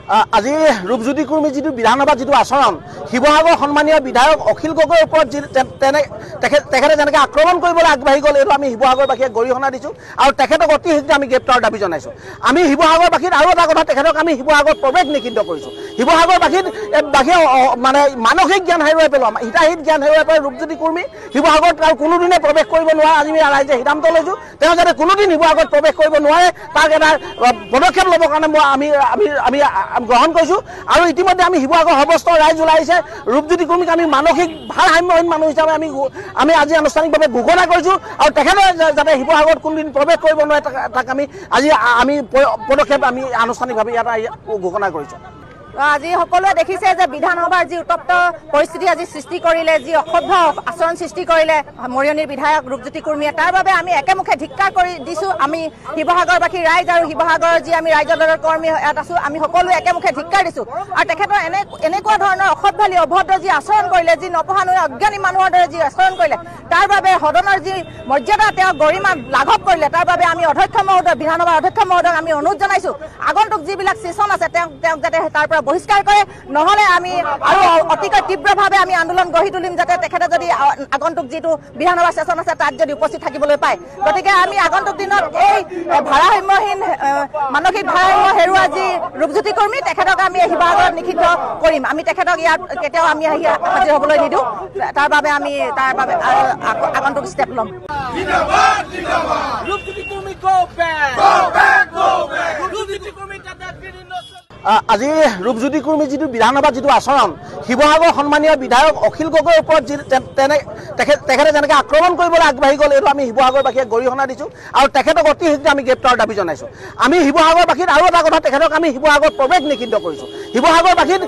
আজি ৰূপজ্যোতি কুৰ্মী যিটো বিধানসভা যিটো আচৰণ শিৱসাগৰ সন্মানীয় বিধায়ক অখিল গগৈৰ ওপৰত তেখেতে যেনেকৈ আক্ৰমণ কৰিবলৈ আগবাঢ়ি গ'ল এইটো আমি শিৱসাগৰবাসীয়ে গৰিহণা দিছোঁ আৰু তেখেতক অতি শীঘ্ৰে আমি গ্ৰেপ্তাৰৰ দাবী জনাইছোঁ। আমি শিৱসাগৰবাসীত আৰু এটা কথা তেখেতক আমি শিৱসাগৰ প্ৰৱেশ নিষিদ্ধ কৰিছোঁ। শিৱসাগৰবাসীয়ে মানে মানসিক জ্ঞান হেৰুৱাই পেলোৱা হিতাহিত জ্ঞান হেৰুৱাই পেলাই ৰূপজ্যোতি কুৰ্মী শিৱসাগৰত আৰু কোনোদিনে প্ৰৱেশ কৰিব নোৱাৰে আজি আমি ৰাইজে সিদ্ধান্ত লৈছোঁ তেওঁ যাতে কোনোদিন শিৱসাগৰত প্ৰৱেশ কৰিব নোৱাৰে তাক এটা পদক্ষেপ ল'বৰ কাৰণে আমি গ্ৰহণ কৰিছোঁ। আৰু ইতিমধ্যে আমি শিৱসাগৰ সৰ্বস্তৰ ৰাইজ ওলাই আহিছে ৰূপজ্যোতি কুৰ্মীক আমি মানসিক ভাৰসাম্যহীন মানুহ হিচাপে আমি আজি আনুষ্ঠানিকভাৱে ঘোষণা কৰিছোঁ আৰু তেখেতে যাতে শিৱসাগৰত কোনোদিন প্ৰৱেশ কৰিব নোৱাৰে তাক আমি পদক্ষেপ আমি আনুষ্ঠানিকভাৱে ইয়াত ঘোষণা কৰিছোঁ। আজি সকলোৱে দেখিছে যে বিধানসভাৰ যি উত্তপ্ত পৰিস্থিতি আজি সৃষ্টি কৰিলে যি অসভ্য আচৰণ সৃষ্টি কৰিলে মৰিয়নিৰ বিধায়ক ৰূপজ্যোতি কুৰ্মীয়ে তাৰ বাবে আমি একেমুখে ধিক্কাৰ কৰি দিছোঁ। আমি শিৱসাগৰবাসী ৰাইজ আৰু শিৱসাগৰৰ যি আমি ৰাইজৰ দলৰ কৰ্মী ইয়াত আছোঁ আমি সকলোৱে একেমুখে ধিক্কাৰ দিছোঁ আৰু তেখেতৰ এনেকুৱা ধৰণৰ অসভ্যালি অভদ্ৰ যি আচৰণ কৰিলে যি নপঢ়া নুশুনা অজ্ঞানী মানুহৰ দৰে যি আচৰণ কৰিলে তাৰ বাবে সদনৰ যি মৰ্যাদা তেওঁ গৰিমা লাঘৱ কৰিলে তাৰ বাবে আমি অধ্যক্ষ মহোদয় বিধানসভাৰ অধ্যক্ষ মহোদয়ক আমি অনুৰোধ জনাইছোঁ আগন্তুক যিবিলাক ছেছন আছে তেওঁক যাতে তাৰ পৰা বহিষ্কাৰ কৰে নহ'লে আমি আৰু অতিকৈ তীব্ৰভাৱে আমি আন্দোলন গঢ়ি তুলিম যাতে তেখেতে যদি আগন্তুক যিটো বিধানসভা ছেছন আছে তাত যদি উপস্থিত থাকিবলৈ পায়। গতিকে আমি আগন্তুক দিনত এই ভাৰসাম্যহীন মানসিক ভাৰসাম্য হেৰুৱা যি ৰূপজ্যোতি কুৰ্মী তেখেতক আমি শিৱসাগৰত নিষিদ্ধ কৰিম। আমি তেখেতক ইয়াত কেতিয়াও আমি হাজিৰ হ'বলৈ নিদিওঁ তাৰ বাবে আমি আগন্তুক ষ্টেপ ল'ম। আজি ৰূপজ্যোতি কুৰ্মী যিটো বিধানসভা যিটো আচৰণ শিৱসাগৰ সন্মানীয় বিধায়ক অখিল গগৈৰ ওপৰত তেখেতে যেনেকৈ আক্ৰমণ কৰিবলৈ আগবাঢ়ি গ'ল এইটো আমি শিৱসাগৰবাসীয়ে গৰিহণা দিছোঁ আৰু তেখেতক অতি শীঘ্ৰে আমি গ্ৰেপ্তাৰৰ দাবী জনাইছোঁ। আমি শিৱসাগৰবাসীত আৰু এটা কথা তেখেতক আমি শিৱসাগৰত প্ৰৱেশ নিষিদ্ধ কৰিছোঁ। শিৱসাগৰবাসীয়ে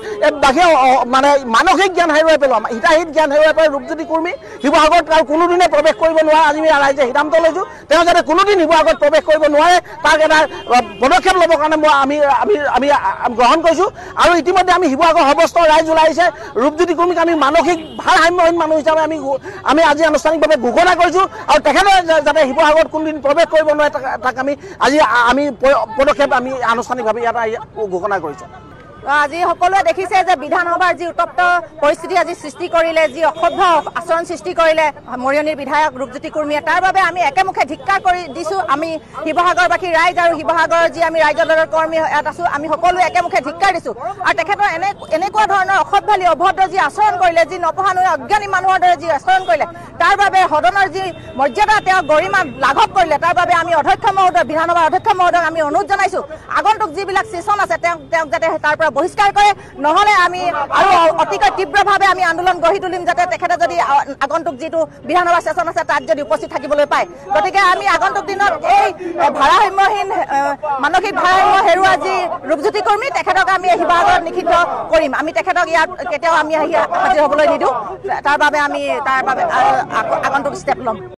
মানে মানসিক জ্ঞান হেৰুৱাই পেলোৱা হিতাহিত জ্ঞান হেৰুৱাই পেলাই ৰূপজ্যোতি কুৰ্মী শিৱসাগৰত আৰু কোনোদিনে প্ৰৱেশ কৰিব নোৱাৰে আজি আমি ৰাইজে সিদ্ধান্ত লৈছোঁ তেওঁ যাতে কোনোদিন শিৱসাগৰত প্ৰৱেশ কৰিব নোৱাৰে তাক এটা পদক্ষেপ ল'বৰ কাৰণে আমি গ্ৰহণ কৰিছোঁ। আৰু ইতিমধ্যে আমি শিৱসাগৰ সৰ্বস্তৰ ৰাইজ ওলাই আহিছে ৰূপজ্যোতি কুৰ্মীক আমি মানসিক ভাৰসাম্যহীন মানুহ হিচাপে আমি আজি আনুষ্ঠানিকভাৱে ঘোষণা কৰিছোঁ আৰু তেখেতে যাতে শিৱসাগৰত কোনোদিন প্ৰৱেশ কৰিব নোৱাৰে তাক আমি পদক্ষেপ আমি আনুষ্ঠানিকভাৱে ইয়াত ঘোষণা কৰিছোঁ। আজি সকলোৱে দেখিছে যে বিধানসভাৰ যি উত্তপ্ত পৰিস্থিতি আজি সৃষ্টি কৰিলে যি অসভ্য আচৰণ সৃষ্টি কৰিলে মৰিয়নিৰ বিধায়ক ৰূপজ্যোতি কুৰ্মীয়ে তাৰ বাবে আমি একেমুখে ধিক্কাৰ কৰি দিছোঁ। আমি শিৱসাগৰবাসী ৰাইজ আৰু শিৱসাগৰৰ যি আমি ৰাইজৰ দলৰ কৰ্মী ইয়াত আছোঁ আমি সকলোৱে একেমুখে ধিক্কাৰ দিছোঁ আৰু তেখেতৰ এনেকুৱা ধৰণৰ অসভ্যালি অভদ্ৰ যি আচৰণ কৰিলে যি নপঢ়া নুশুনা অজ্ঞানী মানুহৰ দৰে যি আচৰণ কৰিলে তাৰ বাবে সদনৰ যি মৰ্যাদা তেওঁ গৰিমা লাঘৱ কৰিলে তাৰ বাবে আমি অধ্যক্ষ মহোদয় বিধানসভাৰ অধ্যক্ষ মহোদয়ক আমি অনুৰোধ জনাইছোঁ আগন্তুক যিবিলাক ছেছন আছে তেওঁক যাতে তাৰ পৰা বহিষ্কাৰ কৰে নহ'লে আমি আৰু অতিকৈ তীব্ৰভাৱে আমি আন্দোলন গঢ়ি তুলিম যাতে তেখেতে যদি আগন্তুক যিটো বিধানসভা ছেছন আছে তাত যদি উপস্থিত থাকিবলৈ পায়। গতিকে আমি আগন্তুক দিনত এই ভাৰসাম্যহীন মানসিক ভাৰসাম্য হেৰুৱা যি ৰূপজ্যোতি কুৰ্মী তেখেতক আমি শিৱসাগৰত নিষিদ্ধ কৰিম। আমি তেখেতক ইয়াত কেতিয়াও আমি হাজিৰ হ'বলৈ নিদিওঁ তাৰ বাবে আমি আগন্তুক ষ্টেপ ল'ম।